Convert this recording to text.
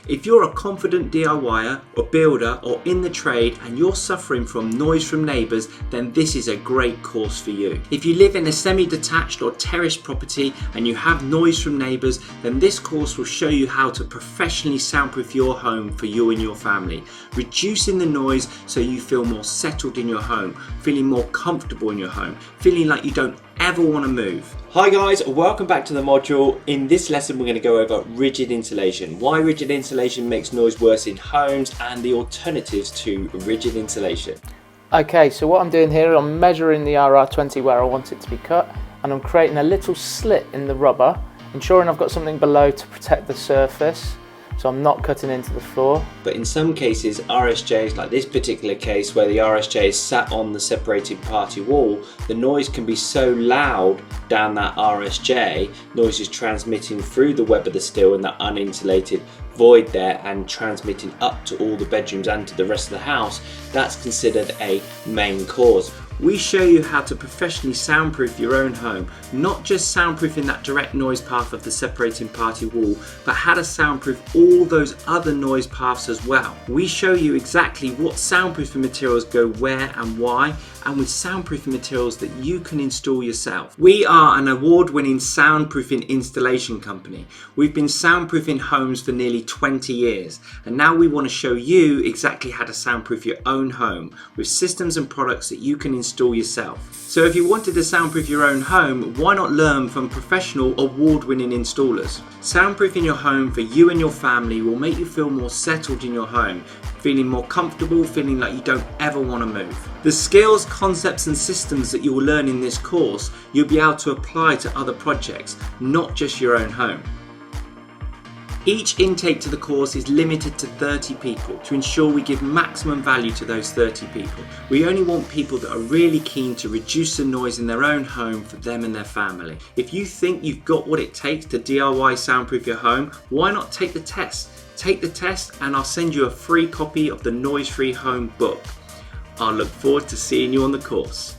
If you're a confident DIYer or builder or in the trade and you're suffering from noise from neighbours, then this is a great course for you. If you live in a semi-detached or terraced property and you have noise from neighbours, then this course will show you how to professionally soundproof your home for you and your family, reducing the noise so you feel more settled in your home, feeling more comfortable in your home, feeling like you don't ever want to move. Hi guys, welcome back to the module. In this lesson we're going to go over rigid insulation, why rigid insulation makes noise worse in homes and the alternatives to rigid insulation. Okay, so what I'm doing here, I'm measuring the RR20 where I want it to be cut, and I'm creating a little slit in the rubber, ensuring I've got something below to protect the surface so I'm not cutting into the floor. But in some cases, RSJs, like this particular case where the RSJ is sat on the separated party wall, the noise can be so loud down that RSJ, noise is transmitting through the web of the steel and that uninsulated void there and transmitting up to all the bedrooms and to the rest of the house, that's considered a main cause. We show you how to professionally soundproof your own home, not just soundproofing that direct noise path of the separating party wall, but how to soundproof all those other noise paths as well. We show you exactly what soundproofing materials go where and why, and with soundproofing materials that you can install yourself. We are an award-winning soundproofing installation company. We've been soundproofing homes for nearly 20 years, and now we want to show you exactly how to soundproof your own home with systems and products that you can install yourself. So if you wanted to soundproof your own home, why not learn from professional award-winning installers? Soundproofing your home for you and your family will make you feel more settled in your home, feeling more comfortable, feeling like you don't ever want to move. The skills, concepts and systems that you will learn in this course, you'll be able to apply to other projects, not just your own home. Each intake to the course is limited to 30 people to ensure we give maximum value to those 30 people. We only want people that are really keen to reduce the noise in their own home for them and their family. If you think you've got what it takes to DIY soundproof your home, why not take the test? Take the test and I'll send you a free copy of the Noise Free Home book. I'll look forward to seeing you on the course.